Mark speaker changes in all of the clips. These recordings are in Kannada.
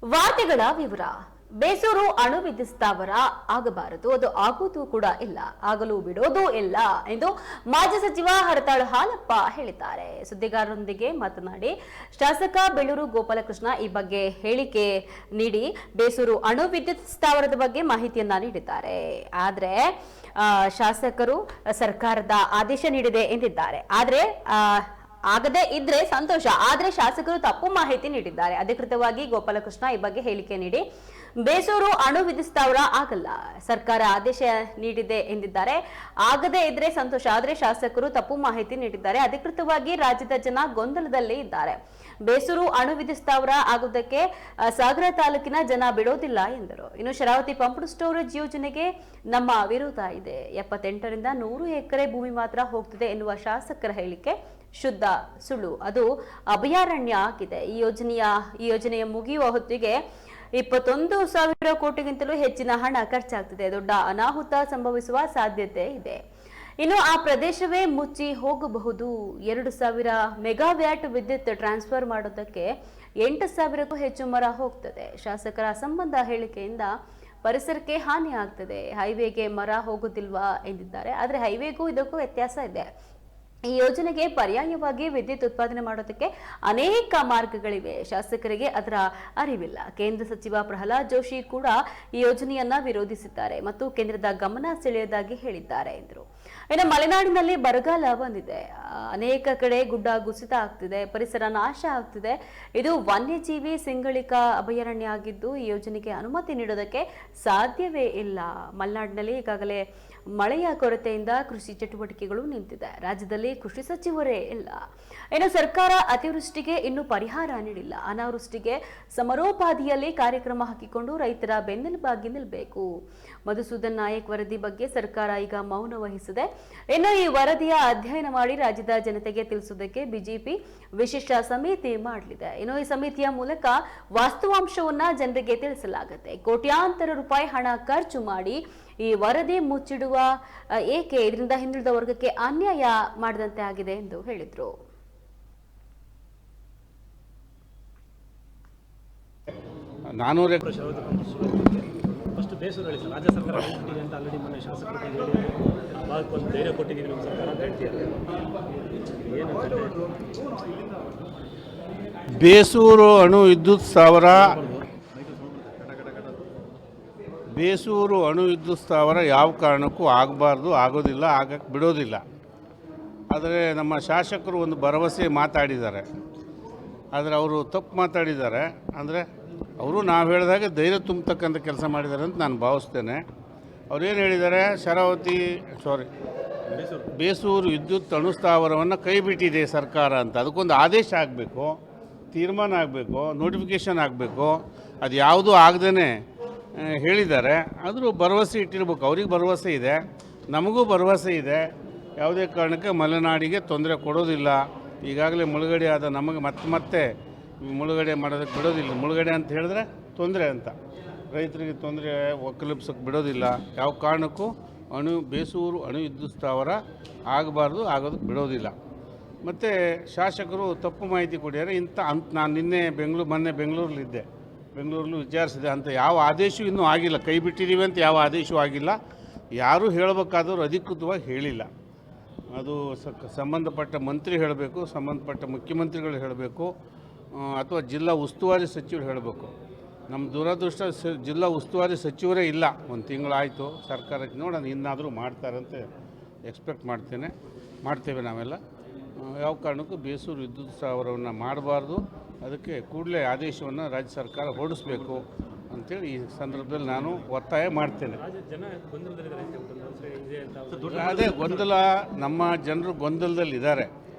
Speaker 1: ವಾರ್ತೆಗಳ ವಿವರ. ಬೇಸೂರು ಅಣು ವಿದ್ಯುತ್ ಸ್ಥಾವರ ಆಗಬಾರದು, ಅದು ಆಗುವುದು ಕೂಡ ಇಲ್ಲ, ಆಗಲು ಬಿಡೋದೂ ಇಲ್ಲ ಎಂದು ಮಾಜಿ ಸಚಿವ ಹರತಾಳು ಹಾಲಪ್ಪ ಹೇಳಿದ್ದಾರೆ. ಸುದ್ದಿಗಾರರೊಂದಿಗೆ ಮಾತನಾಡಿ ಶಾಸಕ ಬೆಳ್ಳೂರು ಗೋಪಾಲಕೃಷ್ಣ ಈ ಬಗ್ಗೆ ಹೇಳಿಕೆ ನೀಡಿ ಬೇಸೂರು ಅಣು ವಿದ್ಯುತ್ ಸ್ಥಾವರದ ಬಗ್ಗೆ ಮಾಹಿತಿಯನ್ನ ನೀಡಿದ್ದಾರೆ. ಆದರೆ ಶಾಸಕರು ಸರ್ಕಾರದ ಆದೇಶ ನೀಡಿದೆ ಎಂದಿದ್ದಾರೆ. ಆಗದೇ ಇದ್ರೆ ಸಂತೋಷ, ಆದ್ರೆ ಶಾಸಕರು ತಪ್ಪು ಮಾಹಿತಿ ನೀಡಿದ್ದಾರೆ. ಅಧಿಕೃತವಾಗಿ ಗೋಪಾಲಕೃಷ್ಣ ಈ ಬಗ್ಗೆ ಹೇಳಿಕೆ ನೀಡಿ ಬೇಸೂರು ಅಣು ವಿದ್ಯುತ್ ಸ್ಥಾವರ ಆಗಲ್ಲ, ಸರ್ಕಾರ ಆದೇಶ ನೀಡಿದೆ ಎಂದಿದ್ದಾರೆ. ಆಗದೇ ಇದ್ರೆ ಸಂತೋಷ, ಆದ್ರೆ ಶಾಸಕರು ತಪ್ಪು ಮಾಹಿತಿ ನೀಡಿದ್ದಾರೆ. ಅಧಿಕೃತವಾಗಿ ರಾಜ್ಯದ ಜನ ಗೊಂದಲದಲ್ಲಿ ಇದ್ದಾರೆ. ಬೇಸೂರು ಅಣು ವಿದ್ಯುತ್ ಸ್ಥಾವರ ಆಗುವುದಕ್ಕೆ ಸಾಗರ ತಾಲೂಕಿನ ಜನ ಬಿಡೋದಿಲ್ಲ ಎಂದರು. ಇನ್ನು ಶರಾವತಿ ಪಂಪ್ಡ್ ಸ್ಟೋರೇಜ್ ಯೋಜನೆಗೆ ನಮ್ಮ ವಿರೋಧ ಇದೆ. 78ರಿಂದ 100 ಎಕರೆ ಭೂಮಿ ಮಾತ್ರ ಹೋಗ್ತಿದೆ ಎನ್ನುವ ಶಾಸಕರ ಹೇಳಿಕೆ ಶುದ್ಧ ಸುಳ್ಳು. ಅದು ಅಭಯಾರಣ್ಯ ಆಗಿದೆ. ಈ ಯೋಜನೆಯ ಮುಗಿಯುವ ಹೊತ್ತಿಗೆ 21,000 ಕೋಟಿಗಿಂತಲೂ ಹೆಚ್ಚಿನ ಹಣ ಖರ್ಚಾಗ್ತಿದೆ. ದೊಡ್ಡ ಅನಾಹುತ ಸಂಭವಿಸುವ ಸಾಧ್ಯತೆ ಇದೆ. ಇನ್ನು ಆ ಪ್ರದೇಶವೇ ಮುಚ್ಚಿ ಹೋಗಬಹುದು. 2,000 ಮೆಗಾವ್ಯಾಟ್ ವಿದ್ಯುತ್ ಟ್ರಾನ್ಸ್ಫರ್ ಮಾಡೋದಕ್ಕೆ 8,000ಕ್ಕೂ ಹೆಚ್ಚು ಮರ ಹೋಗ್ತದೆ. ಶಾಸಕರ ಅಸಂಬಂಧ ಹೇಳಿಕೆಯಿಂದ ಪರಿಸರಕ್ಕೆ ಹಾನಿ ಆಗ್ತದೆ. ಹೈವೇಗೆ ಮರ ಹೋಗುತ್ತಿಲ್ವಾ ಎಂದಿದ್ದಾರೆ. ಆದರೆ ಹೈವೇಗೂ ಇದಕ್ಕೂ ವ್ಯತ್ಯಾಸ ಇದೆ. ಈ ಯೋಜನೆಗೆ ಪರ್ಯಾಯವಾಗಿ ವಿದ್ಯುತ್ ಉತ್ಪಾದನೆ ಮಾಡೋದಕ್ಕೆ ಅನೇಕ ಮಾರ್ಗಗಳಿವೆ. ಶಾಸಕರಿಗೆ ಅದರ ಅರಿವಿಲ್ಲ. ಕೇಂದ್ರ ಸಚಿವ ಪ್ರಹ್ಲಾದ್ ಜೋಶಿ ಕೂಡ ಈ ಯೋಜನೆಯನ್ನ ವಿರೋಧಿಸಿದ್ದಾರೆ ಮತ್ತು ಕೇಂದ್ರದ ಗಮನ ಸೆಳೆಯೋದಾಗಿ ಹೇಳಿದ್ದಾರೆ ಎಂದರು. ಇನ್ನು ಮಲೆನಾಡಿನಲ್ಲಿ ಬರಗಾಲ ಬಂದಿದೆ. ಅನೇಕ ಕಡೆ ಗುಡ್ಡ ಕುಸಿತ ಆಗ್ತಿದೆ, ಪರಿಸರ ನಾಶ ಆಗ್ತಿದೆ. ಇದು ವನ್ಯಜೀವಿ ಸಿಂಗಳಿಕ ಅಭಯಾರಣ್ಯ ಆಗಿದ್ದು ಈ ಯೋಜನೆಗೆ ಅನುಮತಿ ನೀಡೋದಕ್ಕೆ ಸಾಧ್ಯವೇ ಇಲ್ಲ. ಮಲೆನಾಡಿನಲ್ಲಿ ಈಗಾಗಲೇ ಮಳೆಯ ಕೊರತೆಯಿಂದ ಕೃಷಿ ಚಟುವಟಿಕೆಗಳು ನಿಂತಿದೆ. ರಾಜ್ಯದಲ್ಲಿ ಕೃಷಿ ಸಚಿವರೇ ಇಲ್ಲ. ಇನ್ನು ಸರ್ಕಾರ ಅತಿವೃಷ್ಟಿಗೆ ಇನ್ನೂ ಪರಿಹಾರ ನೀಡಿಲ್ಲ. ಅನಾವೃಷ್ಟಿಗೆ ಸಮರೋಪಾದಿಯಲ್ಲಿ ಕಾರ್ಯಕ್ರಮ ಹಾಕಿಕೊಂಡು ರೈತರ ಬೆನ್ನೆಲುಬಾಗಿ ನಿಲ್ಲಬೇಕು. ಮಧುಸೂದನ್ ನಾಯಕ್ ವರದಿ ಬಗ್ಗೆ ಸರ್ಕಾರ ಈಗ ಮೌನ ವಹಿಸಿದೆ. ಇನ್ನು ಈ ವರದಿಯ ಅಧ್ಯಯನ ಮಾಡಿ ರಾಜ್ಯದ ಜನತೆಗೆ ತಿಳಿಸುವುದಕ್ಕೆ ಬಿಜೆಪಿ ವಿಶೇಷ ಸಮಿತಿ ಮಾಡಲಿದೆ. ಇನ್ನು ಈ ಸಮಿತಿಯ ಮೂಲಕ ವಾಸ್ತವಾಂಶವನ್ನ ಜನರಿಗೆ ತಿಳಿಸಲಾಗುತ್ತೆ. ಕೋಟ್ಯಾಂತರ ರೂಪಾಯಿ ಹಣ ಖರ್ಚು ಮಾಡಿ ಈ ವರದಿ ಮುಚ್ಚಿಡುವ ಏಕೆ? ಇದರಿಂದ ಹಿಂದುಳಿದ ವರ್ಗಕ್ಕೆ ಅನ್ಯಾಯ ಮಾಡಿದಂತೆ ಆಗಿದೆ ಎಂದು ಹೇಳಿದ್ರು.
Speaker 2: ಬೇಸೂರು ಅಣು ವಿದ್ಯುತ್ ಸ್ಥಾವರ ಯಾವ ಕಾರಣಕ್ಕೂ ಆಗಬಾರ್ದು, ಆಗೋದಿಲ್ಲ, ಆಗಕ್ಕೆ ಬಿಡೋದಿಲ್ಲ. ಆದರೆ ನಮ್ಮ ಶಾಸಕರು ಒಂದು ಭರವಸೆ ಮಾತಾಡಿದ್ದಾರೆ. ಆದರೆ ಅವರು ತಪ್ಪು ಮಾತಾಡಿದ್ದಾರೆ. ಅಂದರೆ ಅವರು ನಾವು ಹೇಳಿದಾಗ ಧೈರ್ಯ ತುಂಬತಕ್ಕಂಥ ಕೆಲಸ ಮಾಡಿದ್ದಾರೆ ಅಂತ ನಾನು ಭಾವಿಸ್ತೇನೆ. ಅವರೇನು ಹೇಳಿದ್ದಾರೆ, ಬೇಸೂರು ವಿದ್ಯುತ್ ಅಣು ಸ್ಥಾವರವನ್ನು ಕೈ ಬಿಟ್ಟಿದೆ ಸರ್ಕಾರ ಅಂತ. ಅದಕ್ಕೊಂದು ಆದೇಶ ಆಗಬೇಕು, ತೀರ್ಮಾನ ಆಗಬೇಕು, ನೋಟಿಫಿಕೇಷನ್ ಆಗಬೇಕು. ಅದು ಯಾವುದೂ ಆಗದೇ ಹೇಳಿದ್ದಾರೆ. ಆದರೂ ಭರವಸೆ ಇಟ್ಟಿರ್ಬೇಕು. ಅವ್ರಿಗೆ ಭರವಸೆ ಇದೆ, ನಮಗೂ ಭರವಸೆ ಇದೆ. ಯಾವುದೇ ಕಾರಣಕ್ಕೆ ಮಲೆನಾಡಿಗೆ ತೊಂದರೆ ಕೊಡೋದಿಲ್ಲ. ಈಗಾಗಲೇ ಮುಳುಗಡೆ ಆದ ನಮಗೆ ಮತ್ತೆ ಮುಳುಗಡೆ ಮಾಡೋದಕ್ಕೆ ಬಿಡೋದಿಲ್ಲ. ಮುಳುಗಡೆ ಅಂತ ಹೇಳಿದ್ರೆ ತೊಂದರೆ ಅಂತ, ರೈತರಿಗೆ ತೊಂದರೆ ಒಕ್ಕಲಿಪ್ಸೋಕ್ಕೆ ಬಿಡೋದಿಲ್ಲ. ಯಾವ ಕಾರಣಕ್ಕೂ ಬೇಸೂರು ಅಣು ವಿದ್ಯುತ್ ಸ್ಥಾವರ ಆಗಬಾರ್ದು, ಆಗೋದಕ್ಕೆ ಬಿಡೋದಿಲ್ಲ. ಮತ್ತು ಶಾಸಕರು ತಪ್ಪು ಮಾಹಿತಿ ಕೊಟ್ಟಿದ್ದಾರೆ. ನಾನು ನಿನ್ನೆ ಬೆಂಗಳೂರಲ್ಲಿದ್ದೆ, ಬೆಂಗಳೂರಲ್ಲೂ ವಿಚಾರಿಸಿದೆ. ಅಂತ ಯಾವ ಆದೇಶವೂ ಇನ್ನೂ ಆಗಿಲ್ಲ. ಕೈ ಬಿಟ್ಟಿದ್ದೀವಿ ಅಂತ ಯಾವ ಆದೇಶವೂ ಆಗಿಲ್ಲ. ಯಾರೂ ಹೇಳಬೇಕಾದವರು ಅಧಿಕೃತವಾಗಿ ಹೇಳಿಲ್ಲ. ಅದು ಸಂಬಂಧಪಟ್ಟ ಮಂತ್ರಿ ಹೇಳಬೇಕು, ಸಂಬಂಧಪಟ್ಟ ಮುಖ್ಯಮಂತ್ರಿಗಳು ಹೇಳಬೇಕು, ಅಥವಾ ಜಿಲ್ಲಾ ಉಸ್ತುವಾರಿ ಸಚಿವರು ಹೇಳಬೇಕು. ನಮ್ಮ ದುರದೃಷ್ಟ ಜಿಲ್ಲಾ ಉಸ್ತುವಾರಿ ಸಚಿವರೇ ಇಲ್ಲ. ಒಂದು ತಿಂಗಳಾಯಿತು ಸರ್ಕಾರಕ್ಕೆ. ನೋಡೋಣ, ಇನ್ನಾದರೂ ಮಾಡ್ತಾರಂತೆ ಎಕ್ಸ್ಪೆಕ್ಟ್ ಮಾಡ್ತೇವೆ ನಾವೆಲ್ಲ. ಯಾವ ಕಾರಣಕ್ಕೂ ಬೇಸೂರು ವಿದ್ಯುತ್ ಸ್ಥಾವರವನ್ನು ಮಾಡಬಾರ್ದು. ಅದಕ್ಕೆ ಕೂಡಲೇ ಆದೇಶವನ್ನು ರಾಜ್ಯ ಸರ್ಕಾರ ಹೊರಡಿಸಬೇಕು ಅಂತೇಳಿ ಈ ಸಂದರ್ಭದಲ್ಲಿ ನಾನು ಒತ್ತಾಯ ಮಾಡ್ತೇನೆ. ಅದೇ ಗೊಂದಲ, ನಮ್ಮ ಜನರು ಗೊಂದಲದಲ್ಲಿದ್ದಾರೆ.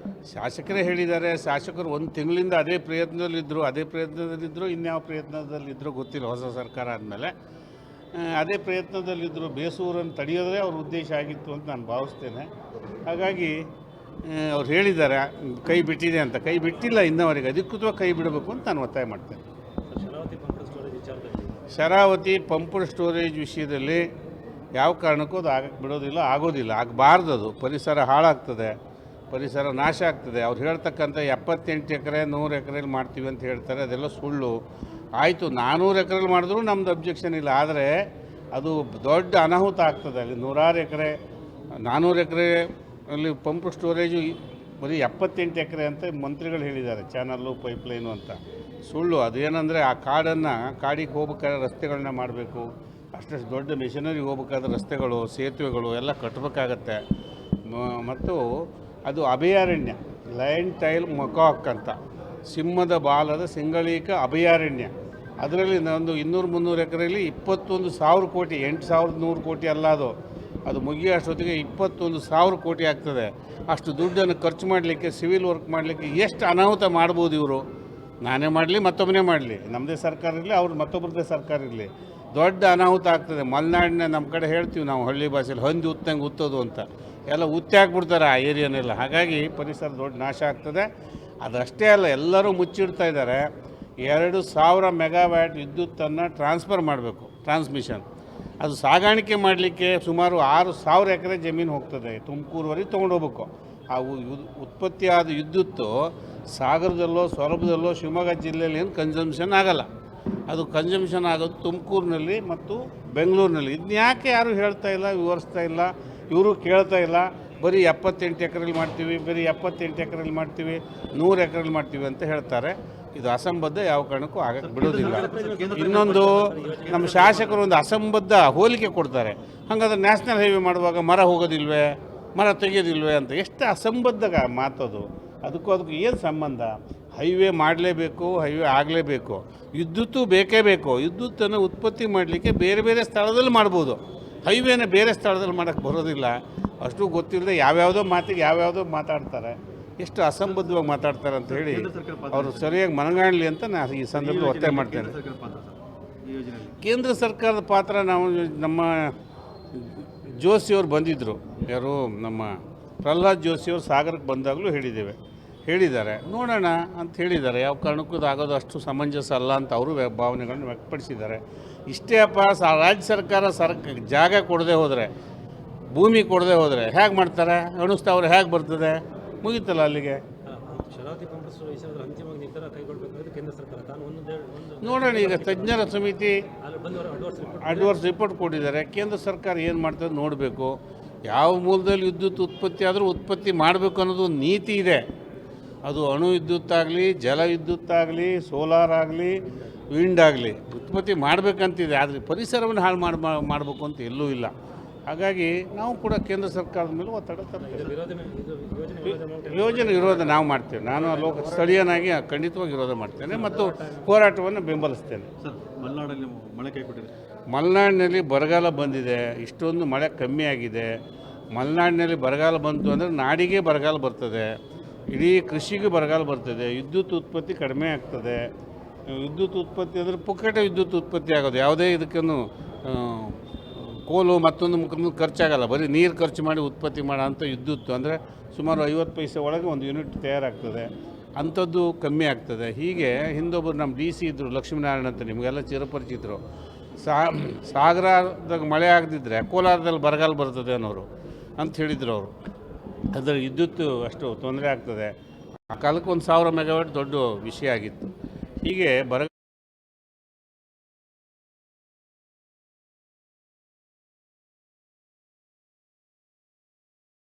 Speaker 2: ಶಾಸಕರೇ ಹೇಳಿದ್ದಾರೆ. ಶಾಸಕರು ಒಂದು ತಿಂಗಳಿಂದ ಅದೇ ಪ್ರಯತ್ನದಲ್ಲಿದ್ದರು. ಇನ್ಯಾವ ಪ್ರಯತ್ನದಲ್ಲಿದ್ದರೂ ಗೊತ್ತಿಲ್ಲ. ಹೊಸ ಸರ್ಕಾರ ಆದಮೇಲೆ ಅದೇ ಪ್ರಯತ್ನದಲ್ಲಿದ್ದರು. ಬೇಸೂರನ್ನು ತಡೆಯೋದೇ ಅವ್ರ ಉದ್ದೇಶ ಆಗಿತ್ತು ಅಂತ ನಾನು ಭಾವಿಸ್ತೇನೆ. ಹಾಗಾಗಿ ಅವ್ರು ಹೇಳಿದ್ದಾರೆ ಕೈ ಬಿಟ್ಟಿದೆ ಅಂತ. ಕೈ ಬಿಟ್ಟಿಲ್ಲ ಇನ್ನವರೆಗೆ. ಅಧಿಕೃತವಾಗಿ ಕೈ ಬಿಡಬೇಕು ಅಂತ ನಾನು ಒತ್ತಾಯ ಮಾಡ್ತೇನೆ. ಶರಾವತಿ ಪಂಪ್ಡ್ ಸ್ಟೋರೇಜ್ ವಿಷಯದಲ್ಲಿ ಯಾವ ಕಾರಣಕ್ಕೂ ಅದು ಆಗಕ್ಕೆ ಬಿಡೋದಿಲ್ಲ, ಆಗೋದಿಲ್ಲ, ಆಗಬಾರ್ದು. ಅದು ಪರಿಸರ ಹಾಳಾಗ್ತದೆ. ಪರಿಸರ ನಾಶ ಆಗ್ತದೆ. ಅವ್ರು ಹೇಳ್ತಕ್ಕಂಥ 78 ಎಕರೆ 100 ಎಕರೆಯಲ್ಲಿ ಮಾಡ್ತೀವಿ ಅಂತ ಹೇಳ್ತಾರೆ, ಅದೆಲ್ಲ ಸುಳ್ಳು. ಆಯಿತು, 400 ಎಕರೆಯಲ್ಲಿ ಮಾಡಿದ್ರೂ ನಮ್ಮದು ಅಬ್ಜೆಕ್ಷನ್ ಇಲ್ಲ, ಆದರೆ ಅದು ದೊಡ್ಡ ಅನಾಹುತ ಆಗ್ತದೆ. ಅಲ್ಲಿ 100 ಎಕರೆ 400 ಎಕರೆ ಅಲ್ಲಿ ಪಂಪ್ ಸ್ಟೋರೇಜು ಬರೀ 78 ಎಕರೆ ಅಂತ ಮಂತ್ರಿಗಳು ಹೇಳಿದ್ದಾರೆ, ಚಾನಲ್ಲು ಪೈಪ್ಲೈನು ಅಂತ. ಸುಳ್ಳು. ಅದೇನೆಂದರೆ ಆ ಕಾಡಿಗೆ ಹೋಗ್ಬೇಕಾದ್ರೆ ರಸ್ತೆಗಳನ್ನ ಮಾಡಬೇಕು, ಅಷ್ಟಷ್ಟು ದೊಡ್ಡ ಮಿಷನರಿಗೆ ಹೋಗ್ಬೇಕಾದ್ರೆ ರಸ್ತೆಗಳು ಸೇತುವೆಗಳು ಎಲ್ಲ ಕಟ್ಟಬೇಕಾಗತ್ತೆ. ಮತ್ತು ಅದು ಅಭಯಾರಣ್ಯ, ಲಯನ್ ಟೈಲ್ ಮೊಕಾಕ್ ಅಂತ, ಸಿಂಹದ ಬಾಲದ ಸಿಂಗಳೀಕ ಅಭಯಾರಣ್ಯ. ಅದರಲ್ಲಿ ಒಂದು 200-300 ಎಕರೆಯಲ್ಲಿ 21,000 ಕೋಟಿ, 8,100 ಕೋಟಿ ಅಲ್ಲ, ಅದು ಮುಗಿಯೋ ಅಷ್ಟೊತ್ತಿಗೆ 21,000 ಕೋಟಿ ಆಗ್ತದೆ. ಅಷ್ಟು ದುಡ್ಡನ್ನು ಖರ್ಚು ಮಾಡಲಿಕ್ಕೆ, ಸಿವಿಲ್ ವರ್ಕ್ ಮಾಡಲಿಕ್ಕೆ ಎಷ್ಟು ಅನಾಹುತ ಮಾಡ್ಬೋದು ಇವರು. ನಾನೇ ಮಾಡಲಿ, ಮತ್ತೊಬ್ಬನೇ ಮಾಡಲಿ, ನಮ್ಮದೇ ಸರ್ಕಾರ ಇರಲಿ, ಅವ್ರು ಮತ್ತೊಬ್ಬರದೇ ಸರ್ಕಾರ ಇರಲಿ, ದೊಡ್ಡ ಅನಾಹುತ ಆಗ್ತದೆ. ಮಲೆನಾಡಿನ ನಮ್ಮ ಕಡೆ ಹೇಳ್ತೀವಿ ನಾವು ಹಳ್ಳಿ ಭಾಷೆಯಲ್ಲಿ, ಹಂದಿ ಉತ್ತಂಗೆ ಉತ್ತೋದು ಅಂತ, ಎಲ್ಲ ಉತ್ತಿ ಹಾಕ್ಬಿಡ್ತಾರೆ ಆ ಏರಿಯಾನೆಲ್ಲ. ಹಾಗಾಗಿ ಪರಿಸರ ದೊಡ್ಡ ನಾಶ ಆಗ್ತದೆ. ಅದಷ್ಟೇ ಅಲ್ಲ, ಎಲ್ಲರೂ ಮುಚ್ಚಿಡ್ತಾ ಇದ್ದಾರೆ. 2,000 ಮೆಗಾವ್ಯಾಟ್ ವಿದ್ಯುತ್ತನ್ನು ಟ್ರಾನ್ಸ್ಫರ್ ಮಾಡಬೇಕು, ಟ್ರಾನ್ಸ್ಮಿಷನ್. ಅದು ಸಾಗಾಣಿಕೆ ಮಾಡಲಿಕ್ಕೆ ಸುಮಾರು 6,000 ಎಕರೆ ಜಮೀನು ಹೋಗ್ತದೆ, ತುಮಕೂರುವರೆಗೆ ತೊಗೊಂಡೋಗ್ಬೇಕು. ಆ ಉತ್ಪತ್ತಿಯಾದ ವಿದ್ಯುತ್ತು ಸಾಗರದಲ್ಲೋ ಸೊರಬದಲ್ಲೋ ಶಿವಮೊಗ್ಗ ಜಿಲ್ಲೆಯಲ್ಲಿ ಏನು ಕನ್ಸಂಪ್ಷನ್ ಆಗಲ್ಲ. ಅದು ಕನ್ಸಂಪ್ಷನ್ ಆಗೋದು ತುಮಕೂರಿನಲ್ಲಿ ಮತ್ತು ಬೆಂಗಳೂರಿನಲ್ಲಿ. ಇದನ್ನ ಯಾಕೆ ಯಾರು ಹೇಳ್ತಾ ಇಲ್ಲ, ವಿವರಿಸ್ತಾ ಇಲ್ಲ, ಇವರು ಕೇಳ್ತಾ ಇಲ್ಲ. ಬರೀ 78 ಎಕರೆಯಲ್ಲಿ ಮಾಡ್ತೀವಿ, ಬರೀ 78 ಎಕರೆಯಲ್ಲಿ ಮಾಡ್ತೀವಿ, 100 ಎಕರೆಯಲ್ಲಿ ಮಾಡ್ತೀವಿ ಅಂತ ಹೇಳ್ತಾರೆ. ಇದು ಅಸಂಬದ್ಧ, ಯಾವ ಕಾರಣಕ್ಕೂ ಆಗಕ್ಕೆ ಬಿಡೋದಿಲ್ಲ. ಇನ್ನೊಂದು, ನಮ್ಮ ಶಾಸಕರು ಒಂದು ಅಸಂಬದ್ಧ ಹೋಲಿಕೆ ಕೊಡ್ತಾರೆ. ಹಾಗಾದ್ರೆ ನ್ಯಾಷನಲ್ ಹೈವೇ ಮಾಡುವಾಗ ಮರ ಹೋಗೋದಿಲ್ವೇ, ಮರ ತೆಗೆಯೋದಿಲ್ವೇ ಅಂತ. ಎಷ್ಟು ಅಸಂಬದ್ಧ ಮಾತದು. ಅದಕ್ಕೂ ಏನು ಸಂಬಂಧ? ಹೈವೇ ಮಾಡಲೇಬೇಕು, ಹೈವೇ ಆಗಲೇಬೇಕು, ವಿದ್ಯುತ್ತು ಬೇಕೇ ಬೇಕು. ವಿದ್ಯುತ್ತನ್ನು ಉತ್ಪತ್ತಿ ಮಾಡಲಿಕ್ಕೆ ಬೇರೆ ಬೇರೆ ಸ್ಥಳದಲ್ಲಿ ಮಾಡ್ಬೋದು, ಹೈವೇನ ಬೇರೆ ಸ್ಥಳದಲ್ಲಿ ಮಾಡೋಕ್ಕೆ ಬರೋದಿಲ್ಲ. ಅಷ್ಟು ಗೊತ್ತಿಲ್ಲದೆ ಯಾವ್ಯಾವುದೋ ಮಾತಿಗೆ ಯಾವ್ಯಾವುದೋ ಮಾತಾಡ್ತಾರೆ. ಎಷ್ಟು ಅಸಂಬದ್ಧವಾಗಿ ಮಾತಾಡ್ತಾರೆ ಅಂತ ಹೇಳಿ ಅವರು ಸರಿಯಾಗಿ ಮನಗಾಣಲಿ ಅಂತ ನಾನು ಈ ಸಂದರ್ಭದಲ್ಲಿ ಒತ್ತಾಯ ಮಾಡ್ತೇನೆ. ಕೇಂದ್ರ ಸರ್ಕಾರದ ಪಾತ್ರ, ನಮ್ಮ ಜೋಶಿಯವರು ಬಂದಿದ್ದರು, ಯಾರು ನಮ್ಮ ಪ್ರಹ್ಲಾದ್ ಜೋಶಿಯವರು ಸಾಗರಕ್ಕೆ ಬಂದಾಗಲೂ ಹೇಳಿದ್ದಾರೆ, ನೋಡೋಣ ಅಂತ ಹೇಳಿದ್ದಾರೆ. ಯಾವ ಕಾರಣಕ್ಕೂ ಆಗೋದು ಅಷ್ಟು ಸಮಂಜಸ ಅಲ್ಲ ಅಂತ ಅವರು ಭಾವನೆಗಳನ್ನು ವ್ಯಕ್ತಪಡಿಸಿದ್ದಾರೆ. ಇಷ್ಟೇ ಅಪ್ಪ, ರಾಜ್ಯ ಸರ್ಕಾರ ಜಾಗ ಕೊಡದೆ ಹೋದರೆ, ಭೂಮಿ ಕೊಡದೆ ಹೋದರೆ ಹೇಗೆ ಮಾಡ್ತಾರೆ? ಅಣುಸ್ಥಾವರ ಹೇಗೆ ಬರ್ತದೆ? ಮುಗೀತಲ್ಲ ಅಲ್ಲಿಗೆ. ನೋಡೋಣ, ಈಗ ತಜ್ಞರ ಸಮಿತಿ ಅಡ್ವಾನ್ಸ್ ರಿಪೋರ್ಟ್ ಕೊಟ್ಟಿದ್ದಾರೆ. ಕೇಂದ್ರ ಸರ್ಕಾರ ಏನು ಮಾಡ್ತದೆ ನೋಡಬೇಕು. ಯಾವ ಮೂಲದಲ್ಲಿ ವಿದ್ಯುತ್ ಉತ್ಪತ್ತಿ ಆದರೂ ಉತ್ಪತ್ತಿ ಮಾಡಬೇಕು ಅನ್ನೋದು ಒಂದು ನೀತಿ ಇದೆ. ಅದು ಅಣು ವಿದ್ಯುತ್ತಾಗಲಿ, ಜಲ ವಿದ್ಯುತ್ತಾಗಲಿ, ಸೋಲಾರ್ ಆಗಲಿ, ವಿಂಡ್ ಆಗಲಿ ಉತ್ಪತ್ತಿ ಮಾಡಬೇಕಂತಿದೆ. ಆದರೆ ಪರಿಸರವನ್ನು ಹಾಳು ಮಾಡಬೇಕು ಅಂತ ಎಲ್ಲೂ ಇಲ್ಲ. ಹಾಗಾಗಿ ನಾವು ಕೂಡ ಕೇಂದ್ರ ಸರ್ಕಾರದ ಮೇಲೆ ಒತ್ತಡ ತರ್ತೇವೆ. ಯೋಜನೆ ವಿರೋಧ ನಾವು ಮಾಡ್ತೇವೆ. ನಾನು ಸ್ಥಳೀಯನಾಗಿ ಖಂಡಿತವಾಗಿ ವಿರೋಧ ಮಾಡ್ತೇನೆ ಮತ್ತು ಹೋರಾಟವನ್ನು ಬೆಂಬಲಿಸ್ತೇನೆ. ಮಲೆನಾಡಿನಲ್ಲಿ ಬರಗಾಲ ಬಂದಿದೆ, ಇಷ್ಟೊಂದು ಮಳೆ ಕಮ್ಮಿ ಆಗಿದೆ. ಮಲೆನಾಡಿನಲ್ಲಿ ಬರಗಾಲ ಬಂತು ಅಂದರೆ ನಾಡಿಗೆ ಬರಗಾಲ ಬರ್ತದೆ, ಇಡೀ ಕೃಷಿಗೆ ಬರಗಾಲ ಬರ್ತದೆ, ವಿದ್ಯುತ್ ಉತ್ಪತ್ತಿ ಕಡಿಮೆ ಆಗ್ತದೆ. ವಿದ್ಯುತ್ ಉತ್ಪತ್ತಿ ಅಂದರೆ ಪುಕ್ಕಟೆ ವಿದ್ಯುತ್ ಉತ್ಪತ್ತಿ ಆಗೋದು, ಯಾವುದೇ ಇದಕ್ಕೂ ಕೋಲು ಮತ್ತೊಂದು ಖರ್ಚಾಗಲ್ಲ. ಬರೀ ನೀರು ಖರ್ಚು ಮಾಡಿ ಉತ್ಪತ್ತಿ ಮಾಡೋ ಅಂಥ ವಿದ್ಯುತ್ ಅಂದರೆ ಸುಮಾರು 50 ಪೈಸೆ ಒಳಗೆ ಒಂದು ಯೂನಿಟ್ ತಯಾರಾಗ್ತದೆ. ಅಂಥದ್ದು ಕಮ್ಮಿ ಆಗ್ತದೆ. ಹೀಗೆ ಹಿಂದೊಬ್ಬರು ನಮ್ಮ DC ಇದ್ದರು, ಲಕ್ಷ್ಮೀನಾರಾಯಣ ಅಂತ, ನಿಮಗೆಲ್ಲ ಚಿರಪರಿಚಿತರು. ಸಾಗರದಾಗ ಮಳೆ ಆಗದಿದ್ದರೆ ಕೋಲಾರದಲ್ಲಿ ಬರಗಾಲ ಬರ್ತದೆ ಅನ್ನೋರು ಅಂತ ಹೇಳಿದರು ಅವರು. ಅದರ ವಿದ್ಯುತ್ ಅಷ್ಟು ತೊಂದರೆ ಆಗ್ತದೆ. ಆ ಕಾಲಕ್ಕೆ 1,000 ಮೆಗಾವಾಟ್ ದೊಡ್ಡ ವಿಷಯ ಆಗಿತ್ತು. ಹೀಗೆ